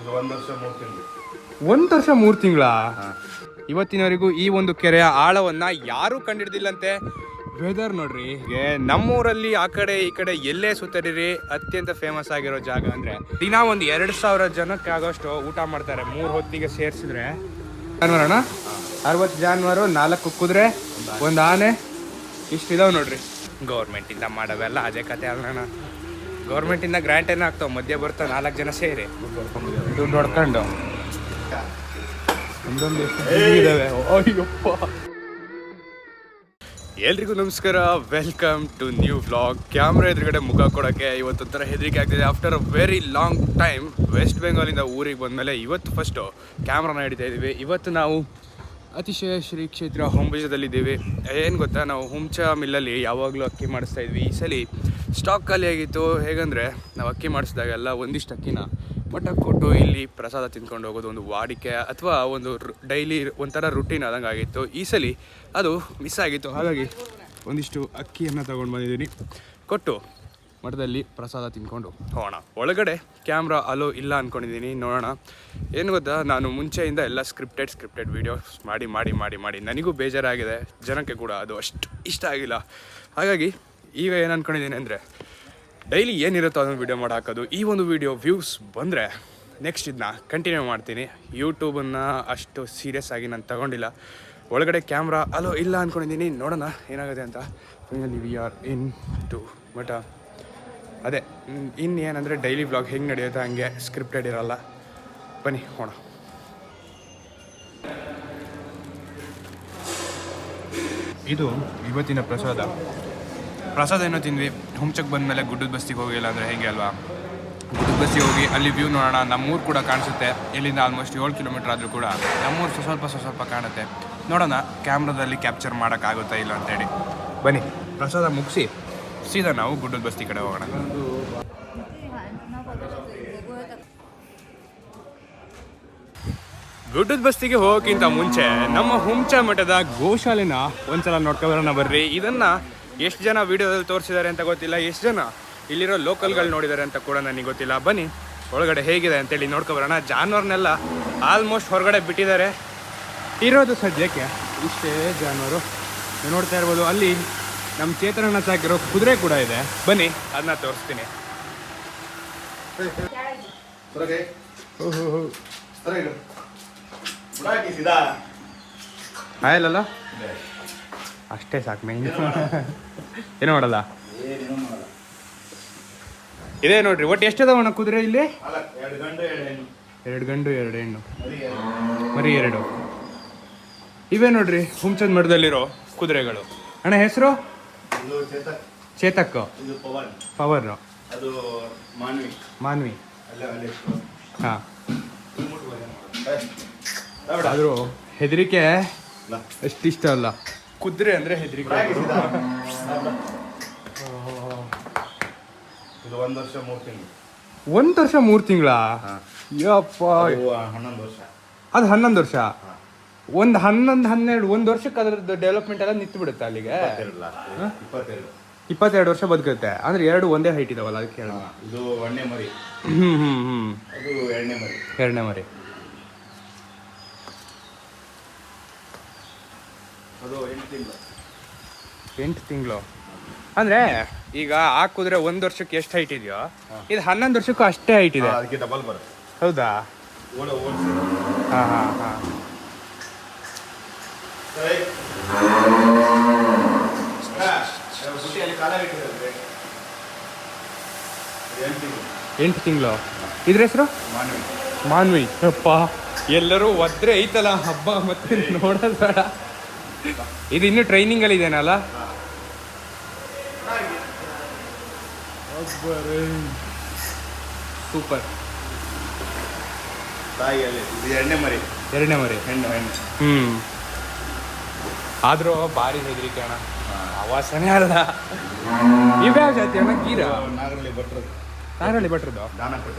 1 ವರ್ಷ 3 ತಿಂಗಳ. ಇವತ್ತಿನವರೆಗೂ ಈ ಒಂದು ಕೆರೆಯ ಆಳವನ್ನ ಯಾರೂ ಕಂಡಿಡ್ದಿಲ್ಲಂತೆ. ವೆದರ್ ನೋಡ್ರಿ, ನಮ್ಮೂರಲ್ಲಿ ಆ ಕಡೆ ಈ ಕಡೆ ಎಲ್ಲೇ ಸುತ್ತರಿರಿ ಅತ್ಯಂತ ಫೇಮಸ್ ಆಗಿರೋ ಜಾಗ ಅಂದ್ರೆ ದಿನ ಒಂದು 2,000 ಜನಕ್ಕೆ ಆಗೋಷ್ಟು ಊಟ ಮಾಡ್ತಾರೆ 3 ಹೊತ್ತಿಗೆ ಸೇರಿಸಿದ್ರೆ. ಜಾನುವಾರಣ 60 ಜಾನುವಾರು, 4 ಕುದುರೆ, 1 ಆನೆ, ಇಷ್ಟಿದಾವೆ ನೋಡ್ರಿ. ಗೌರ್ಮೆಂಟಿಂದ ಮಾಡವೆಲ್ಲ ಅದೇ ಕತೆ ಅಲ್ಲಣ್ಣ. ಗೌರ್ಮೆಂಟಿಂದ ಗ್ರ್ಯಾಂಟ್ ಏನೋ ಆಗ್ತಾವೆ, ಮಧ್ಯೆ ಬರ್ತಾ 4 ಜನ ಸೇರಿ ದುಡ್ಡು ಹೊಡ್ಕೊಂಡು ಒಂದೊಂದು ಇದಾವೆ. ಅಯ್ಯಪ್ಪ, ಎಲ್ರಿಗೂ ನಮಸ್ಕಾರ, welcome to new vlog. Camera ಎದುರುಗಡೆ ಮುಖ ಕೊಡೋಕ್ಕೆ ಇವತ್ತೊಂಥರ ಹೆದರಿಕೆ ಆಗ್ತಿದೆ. After a very long time west ಬೆಂಗಾಲಿಂದ ಊರಿಗೆ ಬಂದಮೇಲೆ ಇವತ್ತು ಫಸ್ಟು ಕ್ಯಾಮ್ರಾನ ಹಿಡಿತಾ ಇದ್ದೀವಿ. ಇವತ್ತು ನಾವು ಅತಿಶಯ ಶ್ರೀ ಕ್ಷೇತ್ರ ಹುಂಬಜದಲ್ಲಿದ್ದೀವಿ. ಏನು ಗೊತ್ತಾ, ನಾವು ಹುಂಚ ಮಿಲ್ಲಲ್ಲಿ ಯಾವಾಗಲೂ ಅಕ್ಕಿ ಮಾಡಿಸ್ತಾ ಇದ್ವಿ. ಈ ಸಲ ಸ್ಟಾಕ್ ಖಾಲಿಯಾಗಿತ್ತು. ಹೇಗಂದರೆ ನಾವು ಅಕ್ಕಿ ಮಾಡಿಸಿದಾಗೆಲ್ಲ ಒಂದಿಷ್ಟು ಅಕ್ಕಿನ ಮಠಕ್ಕೆ ಕೊಟ್ಟು ಇಲ್ಲಿ ಪ್ರಸಾದ ತಿಂದ್ಕೊಂಡು ಹೋಗೋದು ಒಂದು ವಾಡಿಕೆ ಅಥವಾ ಒಂದು ಡೈಲಿ ಒಂಥರ ರುಟೀನ್ ಆದಂಗೆ ಆಗಿತ್ತು. ಈ ಸಲ ಅದು ಮಿಸ್ ಆಗಿತ್ತು. ಹಾಗಾಗಿ ಒಂದಿಷ್ಟು ಅಕ್ಕಿಯನ್ನು ತೊಗೊಂಡು ಬಂದಿದ್ದೀನಿ, ಕೊಟ್ಟು ಮಠದಲ್ಲಿ ಪ್ರಸಾದ ತಿಂದ್ಕೊಂಡು ಹೋಗೋಣ. ಒಳಗಡೆ ಕ್ಯಾಮ್ರಾ ಅಲೋ ಇಲ್ಲ ಅಂದ್ಕೊಂಡಿದ್ದೀನಿ, ನೋಡೋಣ. ಏನು ಗೊತ್ತಾ, ನಾನು ಮುಂಚೆಯಿಂದ ಎಲ್ಲ ಸ್ಕ್ರಿಪ್ಟೆಡ್ ವೀಡಿಯೋಸ್ ಮಾಡಿ ನನಗೂ ಬೇಜಾರಾಗಿದೆ, ಜನಕ್ಕೆ ಕೂಡ ಅದು ಅಷ್ಟು ಇಷ್ಟ ಆಗಿಲ್ಲ. ಹಾಗಾಗಿ ಈಗ ಏನು ಅಂದ್ಕೊಂಡಿದ್ದೀನಿ ಅಂದರೆ, ಡೈಲಿ ಏನಿರುತ್ತೋ ಅದನ್ನು ವೀಡಿಯೋ ಮಾಡಿ ಹಾಕೋದು. ಈ ಒಂದು ವೀಡಿಯೋ ವ್ಯೂಸ್ ಬಂದರೆ ನೆಕ್ಸ್ಟ್ ಇದನ್ನ ಕಂಟಿನ್ಯೂ ಮಾಡ್ತೀನಿ. ಯೂಟ್ಯೂಬನ್ನು ಅಷ್ಟು ಸೀರಿಯಸ್ ಆಗಿ ನಾನು ತಗೊಂಡಿಲ್ಲ. ಒಳಗಡೆ ಕ್ಯಾಮ್ರಾ ಅಲೋ ಇಲ್ಲ ಅಂದ್ಕೊಂಡಿದ್ದೀನಿ, ನೋಡೋಣ ಏನಾಗುತ್ತೆ ಅಂತ. Finally we are into mutt. ಅದೇ ಇನ್ನೇನಂದರೆ ಡೈಲಿ ವ್ಲಾಗ್ ಹೆಂಗೆ ನಡೆಯುತ್ತೆ ಹಂಗೆ, ಸ್ಕ್ರಿಪ್ಟೆಡ್ ಇರೋಲ್ಲ. ಬನ್ನಿ ಹೋಣ. ಇದು ಇವತ್ತಿನ ಪ್ರಸಾದ ಏನೋ ತಿಂದ್ವಿ. ಹುಂಚಕ್ಕೆ ಬಂದಮೇಲೆ ಗುಡ್ಡದ ಬಸ್ತಿಗೆ ಹೋಗಿಲ್ಲ ಅಂದರೆ ಹೇಗೆ ಅಲ್ವಾ. ಗುಡ್ಡದ ಬಸ್ತಿಗೆ ಹೋಗಿ ಅಲ್ಲಿ ವ್ಯೂ ನೋಡೋಣ. ನಮ್ಮೂರು ಕೂಡ ಕಾಣಿಸುತ್ತೆ. ಇಲ್ಲಿಂದ ಆಲ್ಮೋಸ್ಟ್ 7 ಕಿಲೋಮೀಟ್ರ್ ಆದರೂ ಕೂಡ ನಮ್ಮೂರು ಸ್ವಲ್ಪ ಕಾಣುತ್ತೆ. ನೋಡೋಣ ಕ್ಯಾಮ್ರಾದಲ್ಲಿ ಕ್ಯಾಪ್ಚರ್ ಮಾಡೋಕ್ಕಾಗುತ್ತಾ ಇಲ್ಲ ಅಂತೇಳಿ. ಬನ್ನಿ, ಪ್ರಸಾದ ಮುಗಿಸಿ ಸೀದಾ ನಾವು ಗುಡ್ಡದ ಬಸ್ತಿ ಕಡೆ ಹೋಗೋಣ. ಗುಡ್ಡದ ಬಸ್ತಿಗೆ ಹೋಗೋಕ್ಕಿಂತ ಮುಂಚೆ ನಮ್ಮ ಹುಂಚ ಮಠದ ಗೋಶಾಲೆನ ಒಂದ್ಸಲ ನೋಡ್ಕೊಬರೋಣ ಬರ್ರಿ. ಇದನ್ನು ಎಷ್ಟು ಜನ ವೀಡಿಯೋದಲ್ಲಿ ತೋರಿಸಿದ್ದಾರೆ ಅಂತ ಗೊತ್ತಿಲ್ಲ, ಎಷ್ಟು ಜನ ಇಲ್ಲಿರೋ ಲೋಕಲ್ಗಳು ನೋಡಿದ್ದಾರೆ ಅಂತ ಕೂಡ ನನಗೆ ಗೊತ್ತಿಲ್ಲ. ಬನ್ನಿ ಒಳಗಡೆ ಹೇಗಿದೆ ಅಂತೇಳಿ ನೋಡ್ಕೊಬರೋಣ. ಜಾನುವಾರನ್ನೆಲ್ಲ ಆಲ್ಮೋಸ್ಟ್ ಹೊರಗಡೆ ಬಿಟ್ಟಿದ್ದಾರೆ. ಇರೋದು ಸದ್ಯಕ್ಕೆ ಇಷ್ಟೇ ಜಾನುವಾರು ನೋಡ್ತಾ ಇರ್ಬೋದು. ಅಲ್ಲಿ ನಮ್ಮ ಚೇತನನ ಸಾಕಿರೋ ಕುದುರೆ ಕೂಡ ಇದೆ. ಬನ್ನಿ ಅದನ್ನ ತೋರಿಸ್ತೀನಿ. ಆಯಲ್ಲ ಅಷ್ಟೇ ಸಾಕು, ಮೇನ್ ಏನೋ ಮಾಡಲ್ಲ. ಇದೇ ನೋಡ್ರಿ, ಒಟ್ಟು ಎಷ್ಟದವಣ್ಣ ಕುದುರೆ ಇಲ್ಲಿ? 2 ಗಂಡು 2 ಹೆಣ್ಣು, ಮರಿ 2. ಇವೇ ನೋಡ್ರಿ ಹುಂಚದ ಮಠದಲ್ಲಿರೋ ಕುದುರೆಗಳು. ಅಣ್ಣ ಹೆಸರು? ಚೇತಕ್, ಪವರ್, ಮಾನ್ವಿ. ಹಾಂ, ಆದರೂ ಹೆದರಿಕೆ ಅಷ್ಟಿಷ್ಟ ಅಲ್ಲ. ಕುದುರೆ ಅಂದರೆ ಹೆದರಿಕೆ. 1 ವರ್ಷ 3 ತಿಂಗಳ. ಯಪ್ಪ, ಅದು 11 ವರ್ಷ. ಒಂದು 11-12 1 ವರ್ಷಕ್ಕೆ ಅದ್ರದ್ದು ಡೆವಲಪ್ಮೆಂಟ್ ಎಲ್ಲ ನಿಂತು ಬಿಡುತ್ತೆ ಅಲ್ಲಿಗೆ. 22 ವರ್ಷ ಬದುಕುತ್ತೆ ಅಂದ್ರೆ 2 ಒಂದೇ ಹೈಟ್ ಇದಾವಲ್ಲ, ಅದಕ್ಕೆ ಇದು 1ನೇ ಮರಿ. ಅದು 2ನೇ ಮರಿ. ಅದು 8 ತಿಂಗಳು ಅಂದ್ರೆ ಈಗ ಆ ಕುದುರೆ 1 ವರ್ಷಕ್ಕೆ ಎಷ್ಟು ಹೈಟ್ ಇದೆಯೋ, ಇದು 11 ವರ್ಷಕ್ಕೂ ಅಷ್ಟೇ ಹೈಟ್ ಇದೆ. ಅದಕ್ಕೆ ಡಬಲ್ ಬರುತ್ತೆ. ಹೌದಾ? ಹಾಂ. 8 ತಿಂಗಳು. ಇದ್ರ ಹೆಸರು ಮಾನ್ವಿ. ಅಪ್ಪ, ಎಲ್ಲರೂ ಒದ್ರೆ ಐತಲ್ಲ ಹಬ್ಬ, ಮತ್ತೆ ನೋಡೋದು ಬೇಡ. ಇದು ಇನ್ನೂ ಟ್ರೈನಿಂಗಲ್ಲಿ ಇದೇನಲ್ಲ. ಸೂಪರ್. ತಾಯಿಯಲ್ಲಿ ಇದು 2ನೇ ಮರಿ. 2ನೇ ಮರಿ, ಹೆಣ್ಣು. ಆದರೂ ಭಾರಿ ಹೆದರಿಕೆ ಅಣ್ಣ, ಆವಾಸನೇ ಅಲ್ಲ. ಇವ್ಯಾವ ಜಾತಿ ಅಣ್ಣ? ಗೀರ? ನಾಗರಳ್ಳಿ ಭಟ್ರದ್ದು.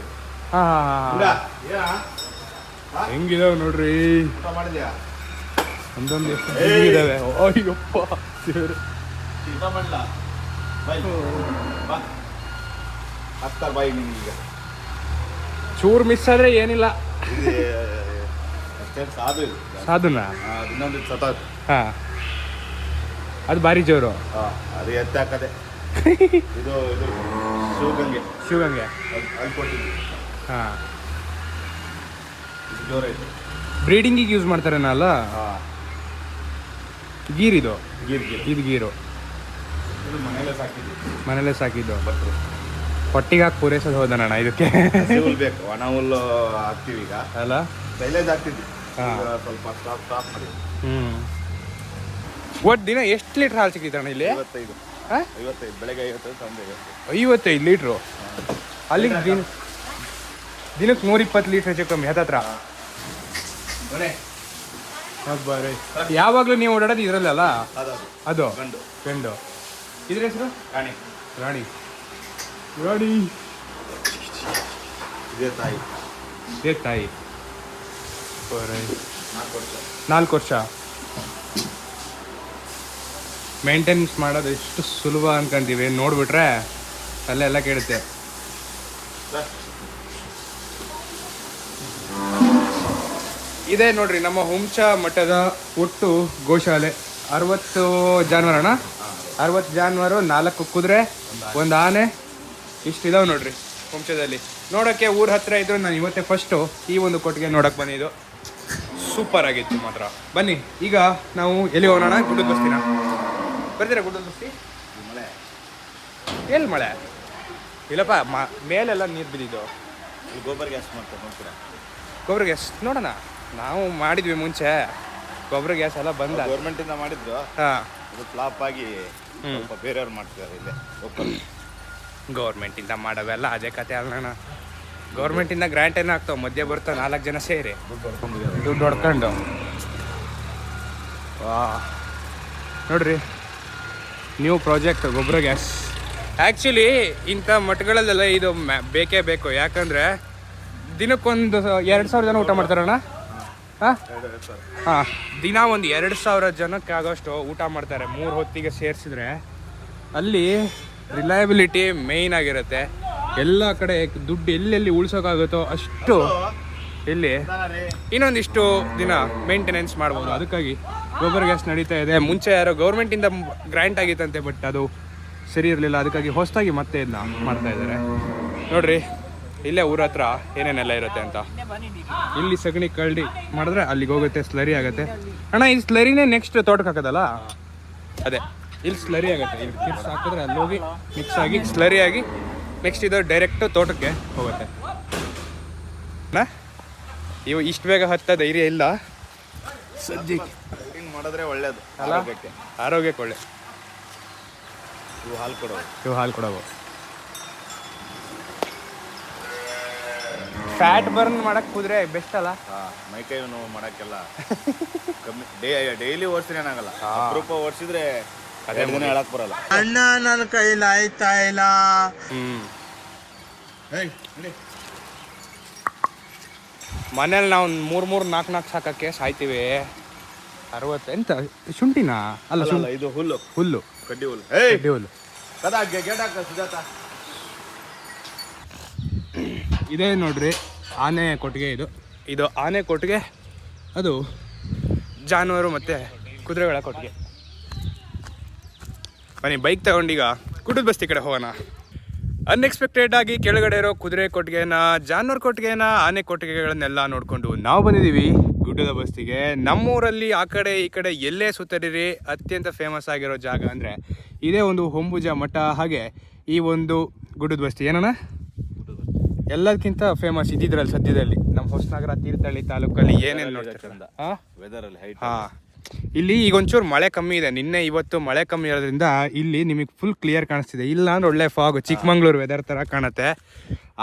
ಹಾಂ. ಹೆಂಗಿದಾವೆ ನೋಡ್ರಿ, ಒಂದೊಂದು ಎಷ್ಟು ಇದಾವೆ. ಅಯ್ಯಪ್ಪ ದೇವ್ರು. ಚೂರು ಮಿಸ್ ಆದರೆ ಏನಿಲ್ಲ. ಇದು ಅಷ್ಟೇನು ಸಾಧು ಇದು. ಸಾಧುನಾ? ಇನ್ನೊಂದು ಸತಾತ್. ಹಾಂ, ಅದು ಭಾರಿ ಜೋರು. ಹಾಂ, ಅದು ಎತ್ತ ಹಾಕದೆ. ಇದು ಶಿವಗಂಗೆ. ಶಿವಗಂಗೆ ಅಲ್ಲಿ ಕೊಟ್ಟಿದ್ವಿ. ಹಾಂ, ಇದು ಜೋರೈತೆ. ಬ್ರೀಡಿಂಗಿಗೆ ಯೂಸ್ ಮಾಡ್ತಾರೇನಲ್ಲ. ಹಾಂ, ಗೀರಿದು. ಗೀರ್. ಇದು ಗೀರು. ಇದು ಮನೇಲೆ ಸಾಕಿದ್ದು. ಹೊಟ್ಟಿಗೆ ಹಾಕಿ ಪೂರೈಸೋದು ಹೋದಣ್ಣ ಇದಕ್ಕೆ. ಹುಲ್ ಬೇಕು, ಒಣ ಹುಲ್ಲು ಹಾಕ್ತೀವಿ ಈಗ. ಅಲ್ಲ, ಸೈಲೇಜ್ ಹಾಕ್ತಿದ್ವಿ. ಹಾಂ, ಸ್ವಲ್ಪ ಸ್ಟಾಪ್ ಮಾಡಿ. ಒಟ್ಟು ದಿನ ಎಷ್ಟು ಲೀಟ್ರ್ ಹಾಲು ಸಿಗ್ತೈತಣ್ಣ ಇಲ್ಲಿ? 55. ಹಾಂ, 55. ಬೆಳಗ್ಗೆ 55, ಸಂಜೆ 55 ಲೀಟ್ರು. ಅಲ್ಲಿಗೆ ದಿನಕ್ಕೆ 120 ಲೀಟ್ರ್ ಹೆಚ್ಚು ಕಮ್ಮಿ ಹತ್ತತ್ರ. ಬರ್ರಿ, ಯಾವಾಗಲೂ ನೀವು ಓಡಾಡೋದು ಇದರಲ್ಲ? ಅದು ಗಂಡು. ಇದ್ರ ಹೆಸರು ರಾಣಿ. ಇದೇ ತಾಯಿ. 4 ವರ್ಷ. ಮೇಂಟೆನೆನ್ಸ್ ಮಾಡೋದು ಎಷ್ಟು ಸುಲಭ ಅನ್ಕೊಂತೀವಿ, ನೋಡ್ಬಿಟ್ರೆ ಅಲ್ಲೆಲ್ಲ ಕೇಳುತ್ತೆ. ಇದೇ ನೋಡ್ರಿ ನಮ್ಮ ಹುಂಚ ಮಠದ ಒಟ್ಟು ಗೋಶಾಲೆ. 60 ಜಾನುವಾರಣ, 60 ಜಾನುವಾರು, 4 ಕುದುರೆ, 1 ಆನೆ, ಇಷ್ಟಿದಾವೆ ನೋಡ್ರಿ ಹುಂಚದಲ್ಲಿ. ನೋಡೋಕ್ಕೆ ಊರ ಹತ್ರ ಇದ್ರು. ನಾನು ಇವತ್ತೇ ಫಸ್ಟು ಈ ಒಂದು ಕೊಟ್ಟಿಗೆ ನೋಡೋಕೆ ಬಂದಿದ್ದು. ಸೂಪರ್ ಆಗಿತ್ತು ಮಾತ್ರ. ಬನ್ನಿ ಈಗ ನಾವು ಎಲ್ಲಿ ಹೋಗೋಣ? ಗುಡ್ಡದ ಬಸ್ತಿನ ಬರ್ತೀರಾ? ಗುಡ್ಡದ ಬಸ್ತಿ ಎಲ್ಲಿ ಮಳೆ ಇಲ್ಲಪ್ಪ, ಮೇಲೆಲ್ಲ ನೀರು ಬಿದ್ದಿದ್ದು. ಗೊಬ್ಬರ ಗ್ಯಾಸ್ ಮಾಡ್ತಾರೆ ನೋಡ್ತೀರಾ? ಗೊಬ್ಬರ ಗ್ಯಾಸ್ ನೋಡೋಣ. ನಾವು ಮಾಡಿದ್ವಿ ಮುಂಚೆ ಗೊಬ್ಬರ ಗ್ಯಾಸ್ ಎಲ್ಲ ಬಂದ. ಗೌರ್ಮೆಂಟಿಂದ ಮಾಡಿದ್ರು. ಹಾಂ, ಅದು ಫ್ಲಾಪ್ ಆಗಿ ಸ್ವಲ್ಪ ಬೇರೆಯವ್ರು ಮಾಡ್ತಿದ್ದಾರೆ ಇಲ್ಲೇ ಲೋಕಲ್. ಗೌರ್ಮೆಂಟಿಂದ ಮಾಡೋವೆಲ್ಲ ಅದೇ ಕತೆ ಅಲ್ಲಣ್ಣ. ಗೌರ್ಮೆಂಟಿಂದ ಗ್ರ್ಯಾಂಟ್ ಏನೋ ಆಗ್ತಾವೆ, ಮಧ್ಯೆ ಬರ್ತಾವೆ 4 ಜನ ಸೇರಿ ದುಡ್ಡು ಹೊಡ್ಕೊಂಡು. ವಾ, ನೋಡ್ರಿ ನ್ಯೂ ಪ್ರಾಜೆಕ್ಟ್ ಗೊಬ್ಬರ ಗ್ಯಾಸ್. ಆ್ಯಕ್ಚುಲಿ ಇಂಥ ಮಠಗಳಲ್ಲೆಲ್ಲ ಇದು ಬೇಕೇ ಬೇಕು. ಯಾಕಂದರೆ ದಿನಕ್ಕೊಂದು 2,000 ಜನ ಊಟ ಮಾಡ್ತಾರಣ್ಣ. ಹಾಂ ಹಾಂ, ದಿನ ಒಂದು 2,000 ಜನಕ್ಕೆ ಆಗೋಷ್ಟು ಊಟ ಮಾಡ್ತಾರೆ 3 ಹೊತ್ತಿಗೆ ಸೇರಿಸಿದ್ರೆ. ಅಲ್ಲಿ ರಿಲಯಬಿಲಿಟಿ ಮೇಯ್ನ್ ಆಗಿರುತ್ತೆ. ಎಲ್ಲ ಕಡೆ ದುಡ್ಡು ಎಲ್ಲೆಲ್ಲಿ ಉಳ್ಸೋಕ್ಕಾಗುತ್ತೋ ಅಷ್ಟು ಇಲ್ಲಿ ಇನ್ನೊಂದಿಷ್ಟು ದಿನ ಮೇಂಟೆನೆನ್ಸ್ ಮಾಡ್ಬೋದು. ಅದಕ್ಕಾಗಿ ಗೊಬ್ಬರ ಗ್ಯಾಸ್ ನಡೀತಾ ಇದೆ. ಮುಂಚೆ ಯಾರೋ ಗೌರ್ಮೆಂಟಿಂದ ಗ್ರ್ಯಾಂಟ್ ಆಗಿತ್ತಂತೆ, ಬಟ್ ಅದು ಸರಿ ಇರಲಿಲ್ಲ. ಅದಕ್ಕಾಗಿ ಹೊಸದಾಗಿ ಮತ್ತೆ ಇದನ್ನ ಮಾಡ್ತಾ ಇದ್ದಾರೆ. ನೋಡ್ರಿ ಇಲ್ಲೇ ಊರ ಹತ್ರ ಏನೇನೆಲ್ಲ ಇರುತ್ತೆ ಅಂತ. ಇಲ್ಲಿ ಸಗಣಿ ಕಳ್ಳಿ ಮಾಡಿದ್ರೆ ಅಲ್ಲಿಗೆ ಹೋಗುತ್ತೆ, ಸ್ಲರಿ ಆಗುತ್ತೆ. ಅಣ್ಣ ಈ ಸ್ಲರಿನೇ ನೆಕ್ಸ್ಟ್ ತೋಟಕ್ಕೆ ಹಾಕೋದಲ್ಲ? ಅದೇ ಇಲ್ಲಿ ಸ್ಲರಿ ಆಗುತ್ತೆ. ಇಲ್ಲಿ ಕಿಡ್ಸ್ ಹಾಕಿದ್ರೆ ಅಲ್ಲಿ ಹೋಗಿ ಮಿಕ್ಸ್ ಆಗಿ ಸ್ಲರಿ ಆಗಿ ನೆಕ್ಸ್ಟ್ ಇದು ಡೈರೆಕ್ಟು ತೋಟಕ್ಕೆ ಹೋಗುತ್ತೆ. ಇಷ್ಟು ಬೇಗ ಹತ್ತ ಧೈರ್ಯ ಇಲ್ಲ ಸದ್ಯಕ್ಕೆ. ಮಾಡಿದ್ರೆ ಒಳ್ಳೇದು ಅಲ್ಲ, ಆರೋಗ್ಯಕ್ಕೆ ಒಳ್ಳೆ. ಇವು ಹಾಲು ಕೊಡೋವು. ಫ್ಯಾಟ್ ಬರ್ನ್ ಮಾಡಕ್ ಕುದ್ರೆ ಬೆಸ್ಟ್ ಅಲ್ಲ? ಮೈಕೈ ನೋವು ಮಾಡಕ್ಕೆಲ್ಲ ಕಮ್ಮಿ. ಡೈಲಿ ಓಡಿಸಿದ್ರೆ ಏನಾಗಲ್ಲ, ಅಪರೂಪ ಓಡಿಸಿದ್ರೆ ಅದೇ ದಿನ ಹೇಳಕ್ ಬರಲ್ಲ. ಅಣ್ಣ ನನ್ನ ಕೈಲಿ ಆಯ್ತಾ ಇಲ್ಲ. ಮನೇಲಿ ನಾವು 3-4 ಸಾಕಕ್ಕೆ ಸಾಯ್ತೀವಿ. 60 ಎಂತ ಶುಂಠಿನಾ? ಅಲ್ಲ, ಇದು ಹುಲ್ಲು ಕಡ್ಡಿ ಹುಲ್ಲು. ಹುಲ್ಲು. ಸುಜಾತ, ಇದೇ ನೋಡ್ರಿ ಆನೆ ಕೊಟ್ಟಿಗೆ. ಇದು ಆನೆ ಕೊಟ್ಟಿಗೆ, ಅದು ಜಾನುವಾರು ಮತ್ತು ಕುದುರೆಗಳ ಕೊಟ್ಟಿಗೆ. ಬನ್ನಿ ಬೈಕ್ ತಗೊಂಡೀಗ ಗುಡ್ಡದ ಬಸ್ತಿ ಕಡೆ ಹೋಗೋಣ. ಅನ್ಎಕ್ಸ್ಪೆಕ್ಟೆಡ್ ಆಗಿ ಕೆಳಗಡೆ ಇರೋ ಕುದುರೆ ಕೊಟ್ಟಿಗೆನ, ಜಾನುವಾರು ಕೊಟ್ಟಿಗೆನ, ಆನೆ ಕೊಟ್ಟಿಗೆಗಳನ್ನೆಲ್ಲ ನೋಡಿಕೊಂಡು ನಾವು ಬಂದಿದ್ದೀವಿ ಗುಡ್ಡದ ಬಸ್ತಿಗೆ. ನಮ್ಮೂರಲ್ಲಿ ಆ ಕಡೆ ಈ ಕಡೆ ಎಲ್ಲೇ ಸುತ್ತರಿರಿ ಅತ್ಯಂತ ಫೇಮಸ್ ಆಗಿರೋ ಜಾಗ ಅಂದರೆ ಇದೇ ಒಂದು ಹೊಂಬುಜ ಮಠ. ಹಾಗೆ ಈ ಒಂದು ಗುಡ್ಡದ ಬಸ್ತಿ ಏನಣ್ಣ ಎಲ್ಲದಕ್ಕಿಂತ ಫೇಮಸ್ ಇದ್ದಿದ್ರಲ್ಲಿ ಸದ್ಯದಲ್ಲಿ ನಮ್ಮ ಹೊಸನಗರ ತೀರ್ಥಹಳ್ಳಿ ತಾಲೂಕಲ್ಲಿ ಏನೇನು ನೋಡ್ತಾರೆ. ಹಾಂ, ಇಲ್ಲಿ ಈಗ ಒಂಚೂರು ಮಳೆ ಕಮ್ಮಿ ಇದೆ. ನಿನ್ನೆ ಇವತ್ತು ಮಳೆ ಕಮ್ಮಿ ಇರೋದ್ರಿಂದ ಇಲ್ಲಿ ನಿಮಗೆ ಫುಲ್ ಕ್ಲಿಯರ್ ಕಾಣಿಸ್ತಿದೆ. ಇಲ್ಲ ಅಂದ್ರೆ ಒಳ್ಳೆ ಫಾಗ್, ಚಿಕ್ಕಮಂಗ್ಳೂರು ವೆದರ್ ಥರ ಕಾಣುತ್ತೆ.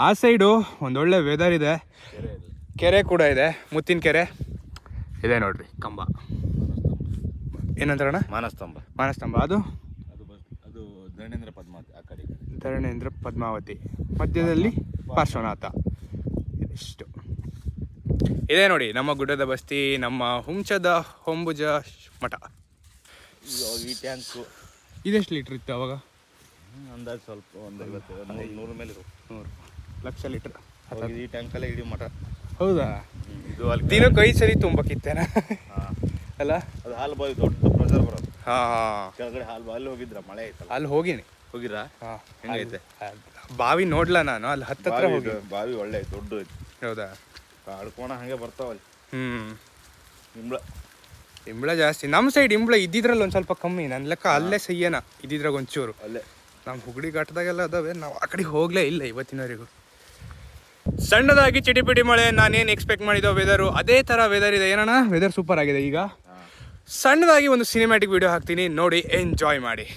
ಆ ಸೈಡು ಒಂದೊಳ್ಳೆ ವೆದರ್ ಇದೆ. ಕೆರೆ ಕೂಡ ಇದೆ, ಮುತ್ತಿನ ಕೆರೆ ಇದೆ ನೋಡ್ರಿ. ಕಂಬ ಏನಂತಾರಣ್ಣ? ಮಾನಸ್ತಂಭ. ಅದು ಧರಣೇಂದ್ರ ಪದ್ಮಾವತಿ. ಆ ಕಡೆ ಧರಣೇಂದ್ರ ಪದ್ಮಾವತಿ, ಮಧ್ಯದಲ್ಲಿ ಪಾರ್ಶ್ವನಾಥ. ಇದಿಷ್ಟು ಇದೆ ನೋಡಿ ನಮ್ಮ ಗುಡ್ಡದ ಬಸ್ತಿ, ನಮ್ಮ ಹುಂಚದ ಹೊಂಬುಜ ಮಠ. ಈ ಟ್ಯಾಂಕು ಇದೆಷ್ಟು ಲೀಟ್ರ್ ಇತ್ತು ಅವಾಗ? ಅಂದಾಜು ಸ್ವಲ್ಪ ಒಂದು 100 ಮೇಲೆ 100 ಲಕ್ಷ ಲೀಟ್ರ್. ಹೋಗಿದ್ದು ಈ ಟ್ಯಾಂಕಲ್ಲೇ ಇಡೀ ಮಠ. ಹೌದಾ? ಇದು ಅಲ್ಲಿ ದಿನಕ್ಕೆ 5 ಸರಿ ತುಂಬಕ್ಕಿತ್ತೇನ ಅಲ್ಲ? ಅದು ಹಾಲು ಬಾವಿ ದೊಡ್ಡ ಪ್ರೆಷರ್ ಬರೋದು. ಹಾಂ, ಕೆಳಗಡೆ ಹಾಲು ಅಲ್ಲಿ ಹೋಗಿದ್ರ ಮಳೆ ಐತಲ್ಲ. ಅಲ್ಲಿ ಹೋಗಿನಿ. ಹೋಗಿರಾ? ಹಾಂ, ಹೆಂಗೈತೆ ಬಾವಿ ನೋಡ್ಲ ನಾನು, ಅಲ್ಲಿ ಹತ್ರ ಹೋಗಿ. ಬಾವಿ ಒಳ್ಳೆ ದೊಡ್ಡ ಐತಿ. ಹೌದಾ? ಆಡ್ಕೋಣ ಹಂಗೆ ಬರ್ತಾವಲ್ಲಿ. ಇಂಬ್ಳ ಜಾಸ್ತಿ ನಮ್ಮ ಸೈಡ್. ಇಂಬ್ಳ ಇದ್ದಿದ್ರಲ್ಲಿ ಒಂದು ಸ್ವಲ್ಪ ಕಮ್ಮಿ, ನನ್ನ ಲೆಕ್ಕ ಅಲ್ಲೇ ಸಯ್ಯನ ಇದ್ದಿದ್ರಾಗ ಒಂಚೂರು. ಅಲ್ಲೇ ನಮ್ಮ ಹುಗ್ಳಿ ಘಾಟದಾಗೆಲ್ಲ ಅದಾವೆ, ನಾವು ಆ ಕಡೆ ಹೋಗಲೇ ಇಲ್ಲ ಇವತ್ತಿನವರೆಗೂ. ಸಣ್ಣದಾಗಿ ಚಿಟಿಪಿಟಿ ಮಳೆ, ನಾನೇನು ಎಕ್ಸ್ಪೆಕ್ಟ್ ಮಾಡಿದ್ದೋ ವೆದರು ಅದೇ ಥರ ವೆದರ್ ಇದೆ. ಏನಣ್ಣ ವೆದರ್ ಸೂಪರ್ ಆಗಿದೆ. ಈಗ ಸಣ್ಣದಾಗಿ ಒಂದು ಸಿನಿಮ್ಯಾಟಿಕ್ ವಿಡಿಯೋ ಹಾಕ್ತೀನಿ, ನೋಡಿ ಎಂಜಾಯ್ ಮಾಡಿ.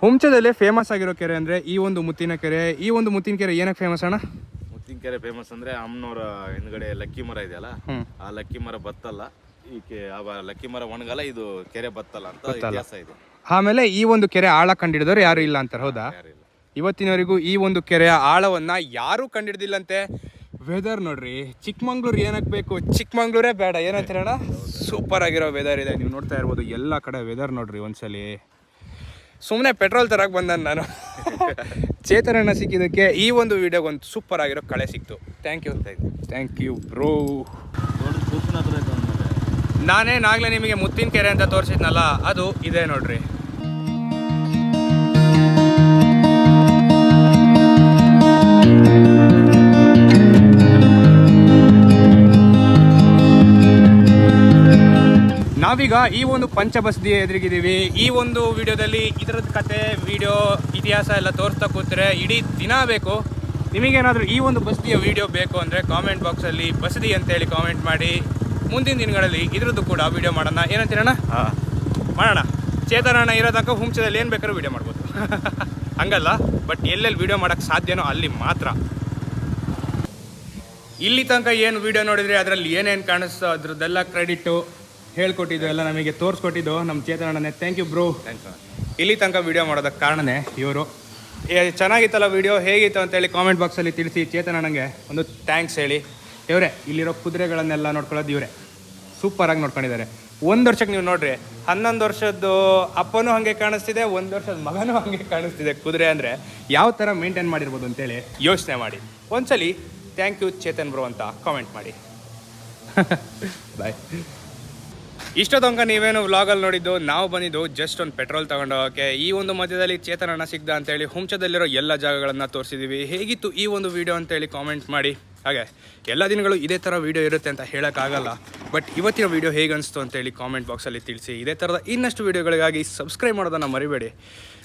ಹುಂಚದಲ್ಲಿ ಫೇಮಸ್ ಆಗಿರೋ ಕೆರೆ ಅಂದರೆ ಈ ಒಂದು ಮುತ್ತಿನ ಕೆರೆ. ಈ ಒಂದು ಮುತ್ತಿನ ಕೆರೆ ಏನಕ್ಕೆ ಫೇಮಸ್ ಅಣ್ಣ? ಮುತ್ತಿನ ಕೆರೆ ಫೇಮಸ್ ಅಂದ್ರೆ ಅಮ್ಮನವರ ಹಿಂದ್ಗಡೆ ಲಕ್ಕಿ ಮರ ಇದೆಯಲ್ಲ, ಆ ಲಕ್ಕಿ ಮರ ಬತ್ತಲ್ಲ, ಲಕ್ಕಿ ಮರ ಒಣಗಲ್ಲ, ಇದು ಕೆರೆ ಬತ್ತಲ್ಲ ಅಂತ ಇತಿಹಾಸ ಇದೆ. ಆಮೇಲೆ ಈ ಒಂದು ಕೆರೆ ಆಳ ಕಂಡಿಡಿದವ್ರು ಯಾರು ಇಲ್ಲ ಅಂತಾರೆ. ಹೌದಾ? ಇವತ್ತಿನವರೆಗೂ ಈ ಒಂದು ಕೆರೆಯ ಆಳವನ್ನ ಯಾರೂ ಕಂಡಿಡ್ದಿಲ್ಲಂತೆ. ವೆದರ್ ನೋಡ್ರಿ, ಚಿಕ್ಕಮಂಗ್ಳೂರು ಏನಕ್ಕೆ ಬೇಕು? ಚಿಕ್ಕಮಂಗ್ಳೂರೇ ಬೇಡ, ಏನಂತೀರಣ್ಣ? ಸೂಪರ್ ಆಗಿರೋ ವೆದರ್ ಇದೆ, ನೀವು ನೋಡ್ತಾ ಇರ್ಬೋದು. ಎಲ್ಲ ಕಡೆ ವೆದರ್ ನೋಡ್ರಿ ಒಂದ್ಸಲಿ. ಸುಮ್ಮನೆ ಪೆಟ್ರೋಲ್ ತರಕ್ಕೆ ಬಂದ ನಾನು. ಚೇತನಣ್ಣ ಸಿಕ್ಕಿದ್ದಕ್ಕೆ ಈ ಒಂದು ವಿಡಿಯೋಗೆ ಒಂದು ಸೂಪರ್ ಆಗಿರೋ ಕಳೆ ಸಿಕ್ತು. Thank you bro. ನಾನೇನಾಗಲೇ ನಿಮಗೆ ಮುತ್ತಿನ ಕೆರೆ ಅಂತ ತೋರಿಸಿದ್ನಲ್ಲ, ಅದು ಇದೆ ನೋಡ್ರಿ. ನಾವೀಗ ಈ ಒಂದು ಪಂಚಬಸದಿ ಎದುರಿಗಿದ್ದೀವಿ. ಈ ಒಂದು ವಿಡಿಯೋದಲ್ಲಿ ಇದರದ್ದು ಕತೆ, ವಿಡಿಯೋ, ಇತಿಹಾಸ ಎಲ್ಲ ತೋರಿಸ್ತಾ ಕೂತ್ರೆ ಇಡೀ ದಿನ ಬೇಕು. ನಿಮಗೇನಾದರೂ ಈ ಒಂದು ಬಸದಿಯ ವಿಡಿಯೋ ಬೇಕು ಅಂದರೆ ಕಾಮೆಂಟ್ ಬಾಕ್ಸಲ್ಲಿ ಬಸದಿ ಅಂತೇಳಿ ಕಾಮೆಂಟ್ ಮಾಡಿ. ಮುಂದಿನ ದಿನಗಳಲ್ಲಿ ಇದರದ್ದು ಕೂಡ ವಿಡಿಯೋ ಮಾಡೋಣ. ಏನಂತೀರಣ್ಣ? ಮಾಡೋಣ. ಚೇತನಣ್ಣ ಇರೋ ತನಕ ಹುಂಚದಲ್ಲಿ ಏನು ಬೇಕಾದ್ರೂ ವಿಡಿಯೋ ಮಾಡ್ಬೋದು. ಹಂಗಲ್ಲ, ಬಟ್ ಎಲ್ಲೆಲ್ಲಿ ವಿಡಿಯೋ ಮಾಡೋಕ್ಕೆ ಸಾಧ್ಯನೋ ಅಲ್ಲಿ ಮಾತ್ರ. ಇಲ್ಲಿ ತನಕ ಏನು ವಿಡಿಯೋ ನೋಡಿದರೆ ಅದರಲ್ಲಿ ಏನೇನು ಕಾಣಿಸ್ತೋ ಅದ್ರದ್ದೆಲ್ಲ ಕ್ರೆಡಿಟು ಹೇಳ್ಕೊಟ್ಟಿದ್ದು ಎಲ್ಲ ನಮಗೆ ತೋರಿಸ್ಕೊಟ್ಟಿದ್ದು ನಮ್ಮ ಚೇತನಣ್ಣನೇ. Thank you bro. ಇಲ್ಲಿ ತನಕ ವಿಡಿಯೋ ಮಾಡೋದಕ್ಕೆ ಕಾರಣನೇ ಇವರು. ಚೆನ್ನಾಗಿತ್ತಲ್ಲ ವಿಡಿಯೋ, ಹೇಗಿತ್ತು ಅಂತೇಳಿ ಕಾಮೆಂಟ್ ಬಾಕ್ಸಲ್ಲಿ ತಿಳಿಸಿ. ಚೇತನಣ್ಣಂಗೆ ಒಂದು ಥ್ಯಾಂಕ್ಸ್ ಹೇಳಿ. ಇವರೇ ಇಲ್ಲಿರೋ ಕುದುರೆಗಳನ್ನೆಲ್ಲ ನೋಡ್ಕೊಳ್ಳೋದು ಇವರೇ ಸೂಪರಾಗಿ ನೋಡ್ಕೊಂಡಿದ್ದಾರೆ. 1 ವರ್ಷಕ್ಕೆ ನೀವು ನೋಡ್ರಿ, 11 ವರ್ಷದ್ದು ಅಪ್ಪನೂ ಹಾಗೆ ಕಾಣಿಸ್ತಿದೆ, 1 ವರ್ಷದ ಮಗನೂ ಹಾಗೆ ಕಾಣಿಸ್ತಿದೆ. ಕುದುರೆ ಅಂದರೆ ಯಾವ ಥರ ಮೇಂಟೈನ್ ಮಾಡಿರ್ಬೋದು ಅಂತೇಳಿ ಯೋಚನೆ ಮಾಡಿ. ಒಂದ್ಸಲಿ ಥ್ಯಾಂಕ್ ಯು ಚೇತನ್ ಬ್ರೋ ಅಂತ ಕಾಮೆಂಟ್ ಮಾಡಿ. ಬಾಯ್. ಇಷ್ಟೊತ್ತಂಕ ನೀವೇನು ವ್ಲಾಗಲ್ಲಿ ನೋಡಿದ್ದು, ನಾವು ಬಂದಿದ್ದು ಜಸ್ಟ್ ಒಂದು ಪೆಟ್ರೋಲ್ ತೊಗೊಂಡೋಗೋಕ್ಕೆ. ಈ ಒಂದು ಮಧ್ಯದಲ್ಲಿ ಚೇತನಣ್ಣ ಸಿಗ್ದ ಅಂತೇಳಿ ಹುಂಚದಲ್ಲಿರೋ ಎಲ್ಲ ಜಾಗಗಳನ್ನು ತೋರಿಸಿದ್ದೀವಿ. ಹೇಗಿತ್ತು ಈ ಒಂದು ವಿಡಿಯೋ ಅಂತೇಳಿ ಕಾಮೆಂಟ್ ಮಾಡಿ. ಹಾಗೆ ಎಲ್ಲ ದಿನಗಳು ಇದೇ ಥರ ವೀಡಿಯೋ ಇರುತ್ತೆ ಅಂತ ಹೇಳೋಕ್ಕಾಗಲ್ಲ, ಬಟ್ ಇವತ್ತಿನ ವೀಡಿಯೋ ಹೇಗೆ ಅನಿಸ್ತು ಅಂತೇಳಿ ಕಾಮೆಂಟ್ ಬಾಕ್ಸಲ್ಲಿ ತಿಳಿಸಿ. ಇದೇ ಥರದ ಇನ್ನಷ್ಟು ವೀಡಿಯೋಗಳಿಗಾಗಿ ಸಬ್ಸ್ಕ್ರೈಬ್ ಮಾಡೋದನ್ನು ಮರಿಬೇಡಿ.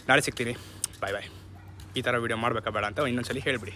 ನಾಳೆ ಸಿಗ್ತೀನಿ. ಬಾಯ್. ಈ ಥರ ವೀಡಿಯೋ ಮಾಡಬೇಕಾ ಬೇಡ ಅಂತ ಇನ್ನೊಂದ್ಸಲಿ ಹೇಳಿಬಿಡಿ.